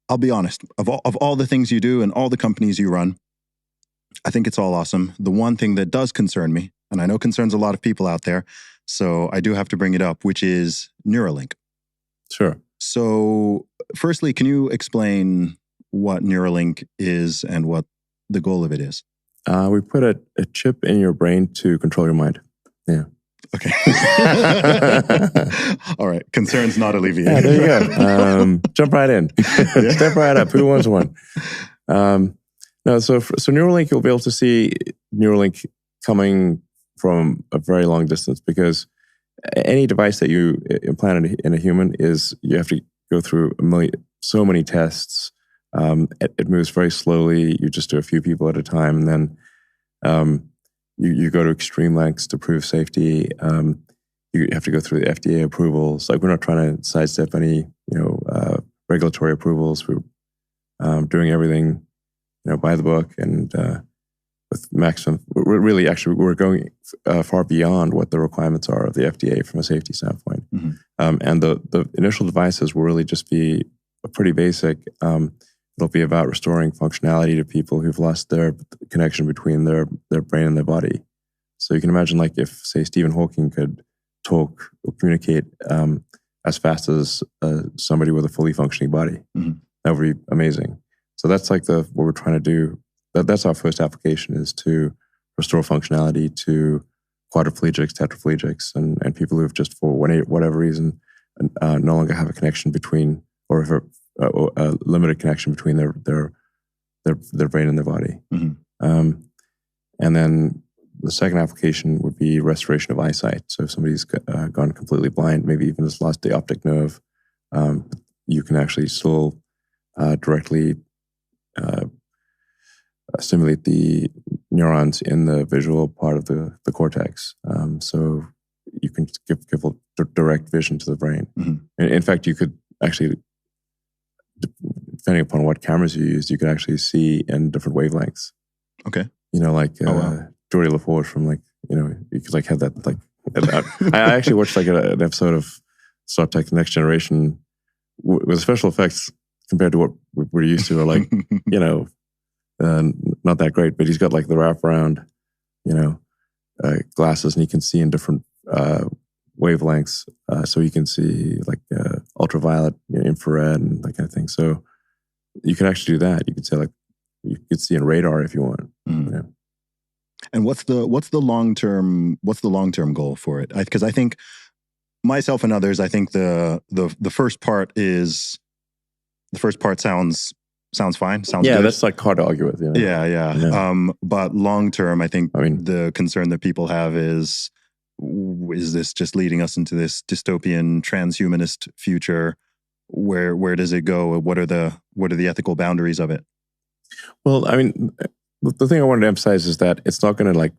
I'll be honest, of all the things you do and all the companies you run, I think it's all awesome. The one thing that does concern me, and I know concerns a lot of people out there, so I do have to bring it up, which is NeuraLink. Sure. So firstly, can you explain what NeuraLink is and what the goal of it is? We put a chip in your brain to control your mind. Yeah. Okay. All right. Concerns not alleviated. Yeah, there you go. Jump right in. Step right up. Who wants one? No, so NeuraLink, you'll be able to see NeuraLink coming from a very long distance, because any device that you implant in a human you have to go through so many tests. It moves very slowly. You just do a few people at a time, and then you go to extreme lengths to prove safety. You have to go through the FDA approvals. Like, we're not trying to sidestep any regulatory approvals. We're doing everything by the book, and with maximum. We're going far beyond what the requirements are of the FDA from a safety standpoint. Mm-hmm. And the initial devices will really just be pretty basic. It'll be about restoring functionality to people who've lost their connection between their brain and their body. So you can imagine, like, if, say, Stephen Hawking could talk or communicate as fast as somebody with a fully functioning body. Mm-hmm. That would be amazing. So that's like what we're trying to do. That's our first application, is to restore functionality to quadriplegics, tetraplegics, and people who have just, for whatever reason, no longer have a connection between, or have a limited connection between their brain and their body. Mm-hmm. And then the second application would be restoration of eyesight. So if somebody's gone completely blind, maybe even has lost the optic nerve, you can actually still directly stimulate the neurons in the visual part of the cortex. So you can give direct vision to the brain. Mm-hmm. In fact, you could actually, depending upon what cameras you use, you could actually see in different wavelengths. Okay. Geordie LaForge from, like, you could, like, have that, like, I actually watched, like, an episode of Star Trek Next Generation with special effects compared to what we're used to, are like, not that great, but he's got, like, the wraparound, glasses, and he can see in different wavelengths. So you can see, like, ultraviolet, infrared, and that kind of thing. So you can actually do that. You could say, like, you could see in radar if you want. Mm. And what's the long-term goal for it? Because I think myself and others, I think the first part sounds fine. Sounds good. That's, like, hard to argue with. Yeah. But long-term, I think the concern that people have is this just leading us into this dystopian transhumanist future? Where does it go? What are the ethical boundaries of it? Well, I mean, the thing I wanted to emphasize is that it's not going to, like,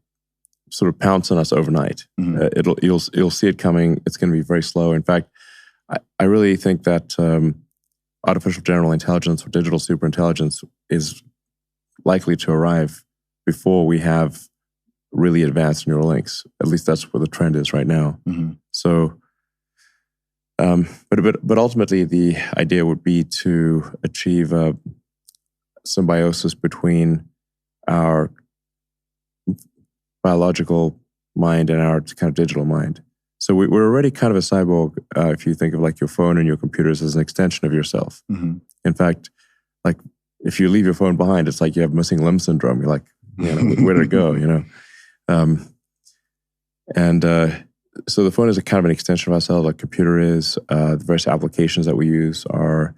sort of pounce on us overnight. Mm-hmm. You'll see it coming. It's going to be very slow. In fact, I really think that artificial general intelligence, or digital superintelligence, is likely to arrive before we have really advanced neural links. At least that's where the trend is right now. Mm-hmm. So, but ultimately, the idea would be to achieve a symbiosis between our biological mind and our kind of digital mind. So we're already kind of a cyborg if you think of, like, your phone and your computers as an extension of yourself. Mm-hmm. In fact, like, if you leave your phone behind, it's like you have missing limb syndrome. You're like, where did it go? So the phone is a kind of an extension of ourselves, like computer is. The various applications that we use are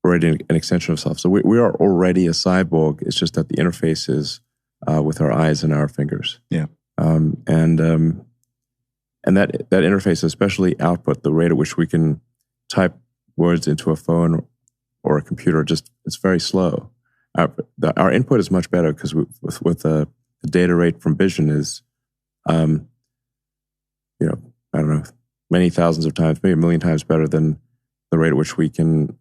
already an extension of self. So we are already a cyborg. It's just that the interface is with our eyes and our fingers. Yeah. And that interface, especially output, the rate at which we can type words into a phone or a computer, it's very slow. Our input is much better, because with the data rate from vision is, I don't know, many thousands of times, maybe a million times better than the rate at which we can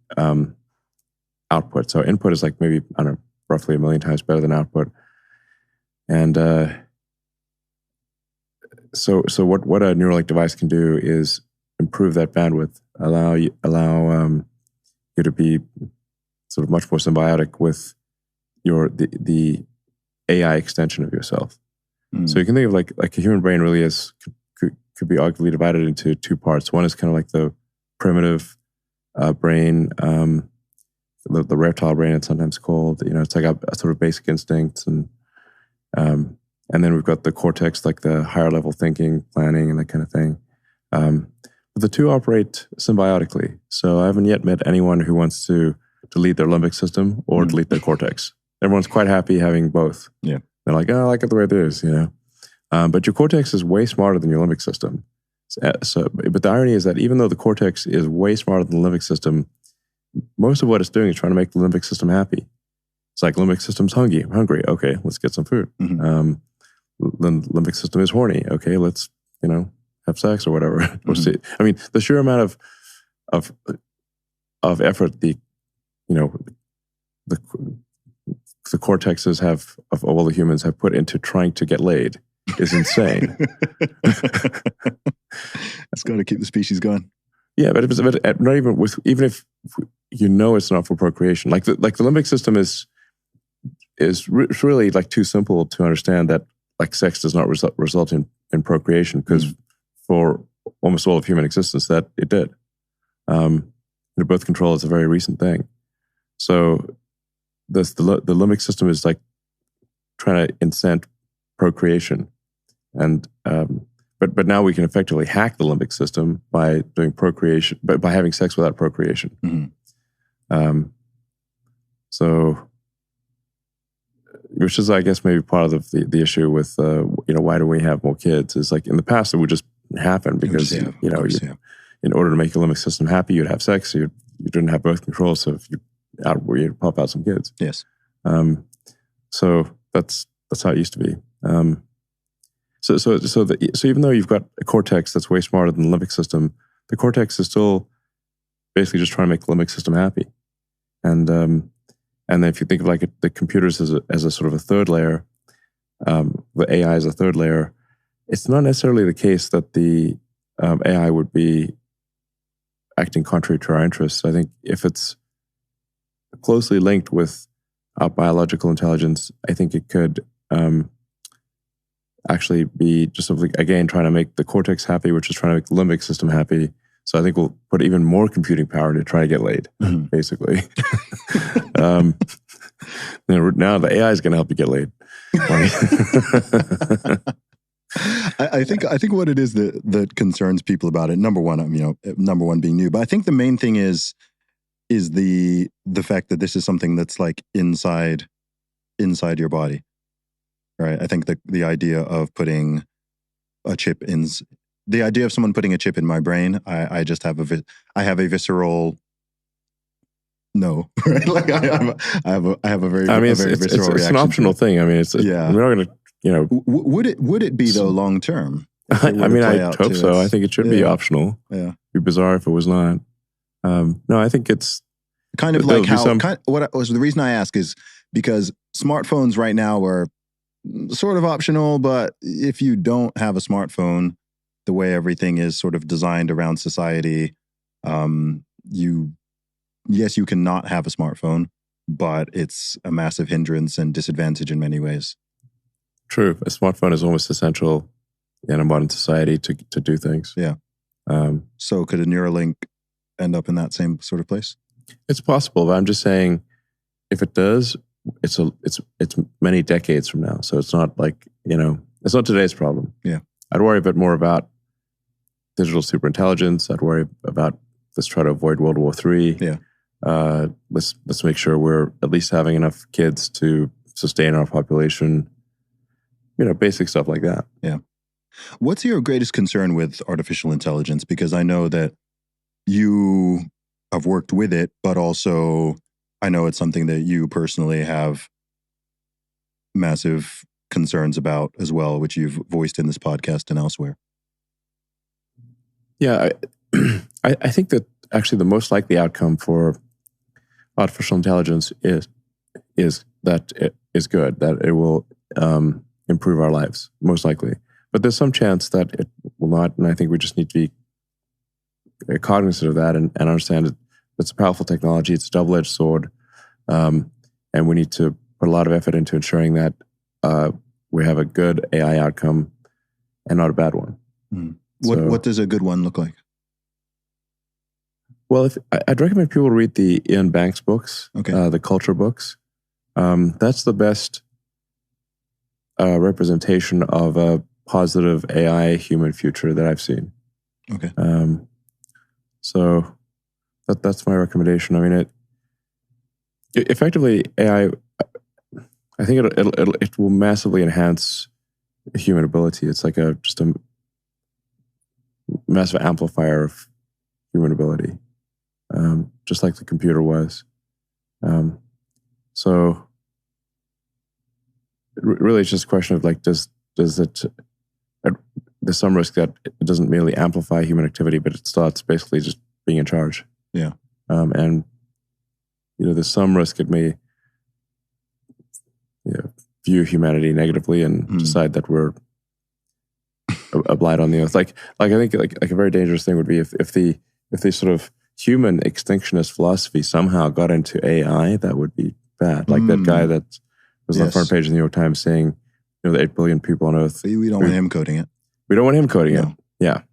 output. So input is, like, maybe, I don't know, roughly a million times better than output. And so what a NeuraLink device can do is improve that bandwidth, allow you to be sort of much more symbiotic with the AI extension of yourself. So you can think of like a human brain really could be arguably divided into two parts. One is kind of like the primitive brain, the reptile brain, it's sometimes called. It's like a sort of basic instincts, and then we've got the cortex, like the higher level thinking, planning, and that kind of thing. But the two operate symbiotically. So I haven't yet met anyone who wants to delete their limbic system or delete their cortex. Everyone's quite happy having both. Yeah. They're like, oh, I like it the way it is, But your cortex is way smarter than your limbic system. But the irony is that even though the cortex is way smarter than the limbic system, most of what it's doing is trying to make the limbic system happy. It's like limbic system's hungry. Okay, let's get some food. The limbic system is horny. Okay, let's have sex or whatever. I mean, the sheer amount of effort the cortexes of all the humans have put into trying to get laid is insane. It's got to keep the species going. Yeah, but not even if it's not for procreation. Like the limbic system is really like too simple to understand that like sex does not result in procreation, because for almost all of human existence that it did. Birth control is a very recent thing. So the limbic system is like trying to incent procreation, and but now we can effectively hack the limbic system by doing procreation, by having sex without procreation. So, which is, I guess, maybe part of the issue with why do we have more kids? Is like in the past it would just happen because in order to make your limbic system happy, you'd have sex. You didn't have birth control, so if you'd pop out some kids. Yes. So that's how it used to be. So even though you've got a cortex that's way smarter than the limbic system, the cortex is still basically just trying to make the limbic system happy. And then if you think of like the computers as a sort of a third layer, the AI is a third layer. It's not necessarily the case that the AI would be acting contrary to our interests. I think if it's closely linked with our biological intelligence, I think it could actually be just simply, again, trying to make the cortex happy, which is trying to make the limbic system happy. So I think we'll put even more computing power into trying to get laid, basically. Now the AI is going to help you get laid. I think what it is that concerns people about it, number one being new, but I think the main thing is the fact that this is something that's like inside your body, right? I think the idea of putting a chip in, the idea of someone putting a chip in my brain, I just have I have a visceral no, right? Like I have a very visceral reaction. It's an optional thing. I mean, we're not going to. Would it be though long term? I hope so. I think it should be optional. Yeah, it'd be bizarre if it was not. No, I think it's kind of like how. The reason I ask is because smartphones right now are sort of optional, but if you don't have a smartphone, the way everything is sort of designed around society, you can not have a smartphone, but it's a massive hindrance and disadvantage in many ways. True. A smartphone is almost essential in a modern society to do things. Yeah. So could a NeuraLink end up in that same sort of place? It's possible, but I'm just saying, if it does, it's many decades from now. So it's not like, it's not today's problem. Yeah. I'd worry a bit more about digital superintelligence. I'd worry about, let's try to avoid World War III. Yeah. Let's make sure we're at least having enough kids to sustain our population. Basic stuff like that. Yeah. What's your greatest concern with artificial intelligence? Because I know that you have worked with it, but also I know it's something that you personally have massive concerns about as well, which you've voiced in this podcast and elsewhere. Yeah, I think that actually the most likely outcome for artificial intelligence is that it is good, that it will improve our lives, most likely. But there's some chance that it will not, and I think we just need to be cognizant of that and understand it's a powerful technology. It's a double-edged sword. And we need to put a lot of effort into ensuring that we have a good AI outcome and not a bad one. What does a good one look like? Well, I'd recommend people read the Ian Banks books, the culture books. That's the best representation of a positive AI human future that I've seen. Okay. So that's my recommendation. I mean, effectively AI, I think it will massively enhance human ability. It's like just a massive amplifier of human ability, just like the computer was. So really, it's just a question of like, does it? There's some risk that it doesn't merely amplify human activity, but it starts basically just being in charge. Yeah. And there's some risk it may view humanity negatively and decide that we're a blight on the earth. Like I think like a very dangerous thing would be if the sort of human extinctionist philosophy somehow got into AI, that would be bad. Like that guy that was on the front page of the New York Times saying, the 8 billion people on Earth. We don't want him coding it. We don't want him coding it. Yeah.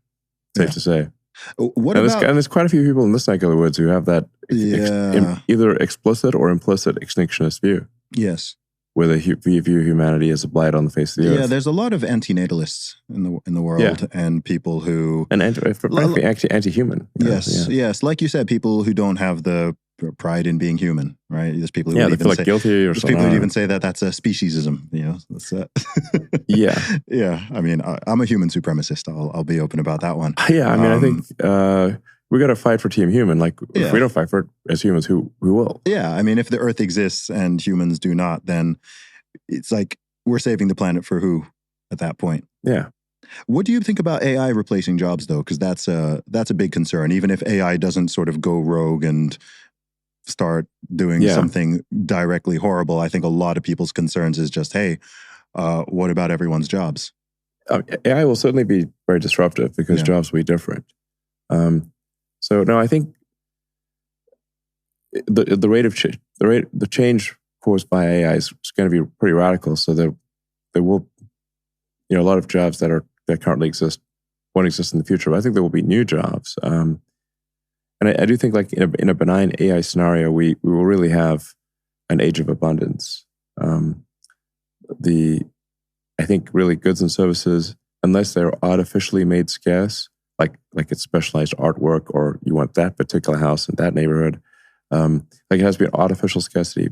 Safe to say. There's quite a few people in this neck of the woods who have that either explicit or implicit extinctionist view. Yes. Where they view humanity as a blight on the face of the earth. Yeah, there's a lot of antinatalists in the world, and people who frankly anti-human. Yes. Like you said, people who don't have the pride in being human, right? There's people who they feel like guilty or something. People who even say that that's a speciesism. That's yeah. I mean, I'm a human supremacist. I'll be open about that one. Yeah, I mean, I think we got to fight for Team Human. Like, if we don't fight for it as humans, who will? Yeah, I mean, if the Earth exists and humans do not, then it's like we're saving the planet for who at that point? Yeah. What do you think about AI replacing jobs, though? Because that's a big concern. Even if AI doesn't sort of go rogue and start doing something directly horrible, I think a lot of people's concerns is just, hey, what about everyone's jobs? AI will certainly be very disruptive because jobs will be different. So no, I think the change caused by AI is going to be pretty radical. So there will, a lot of jobs that currently exist won't exist in the future. But I think there will be new jobs. And I do think, like in a benign AI scenario, we will really have an age of abundance. I think really goods and services, unless they're artificially made scarce, like it's specialized artwork, or you want that particular house in that neighborhood, like it has to be an artificial scarcity.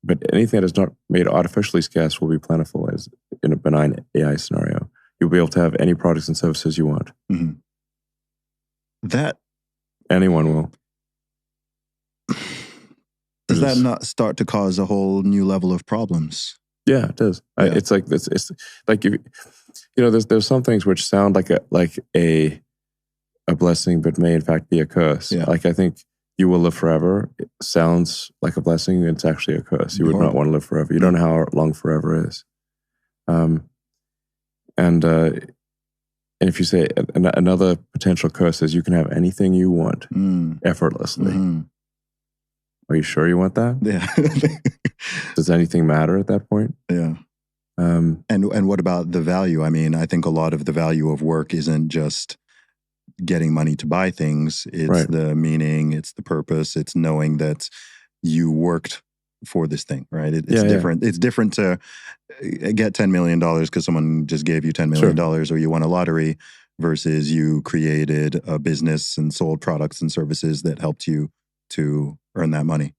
But anything that is not made artificially scarce will be plentiful, as in a benign AI scenario. You'll be able to have any products and services you want. Mm-hmm. That anyone will. Does that not start to cause a whole new level of problems? Yeah, it does. Yeah. It's like there's some things which sound like a blessing, but may in fact be a curse. Yeah. Like I think you will live forever. It sounds like a blessing. It's actually a curse. You would not want to live forever. You don't know how long forever is. And if you say another potential curse is you can have anything you want effortlessly. Mm-hmm. Are you sure you want that? Yeah. Does anything matter at that point? Yeah. And what about the value? I mean, I think a lot of the value of work isn't just getting money to buy things. It's the meaning, it's the purpose, it's knowing that you worked for this thing, right? It's different. Yeah. It's different to get $10 million because someone just gave you $10 million or you won a lottery versus you created a business and sold products and services that helped you to earn that money.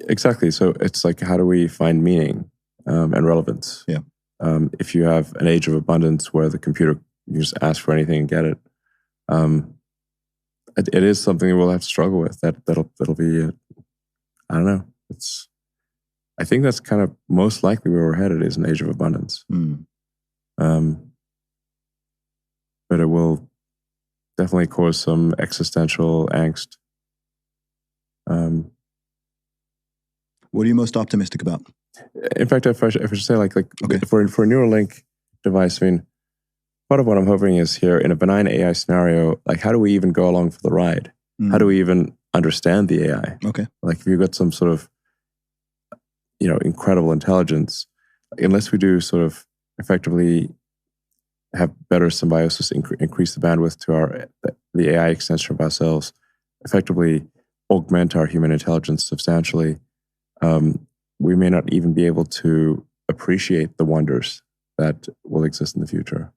Exactly. So it's like, how do we find meaning and relevance? Yeah. If you have an age of abundance where the computer, you just ask for anything and get it, it is something we'll have to struggle with. That'll be, I don't know. I think that's kind of most likely where we're headed, is an age of abundance. But it will definitely cause some existential angst. What are you most optimistic about? In fact, if I should say, like for a NeuraLink device, I mean, part of what I'm hoping is here in a benign AI scenario, like how do we even go along for the ride? How do we even understand the AI. Okay. Like if you've got some sort of, incredible intelligence, unless we do sort of effectively have better symbiosis, increase the bandwidth to the AI extension of ourselves, effectively augment our human intelligence substantially, we may not even be able to appreciate the wonders that will exist in the future.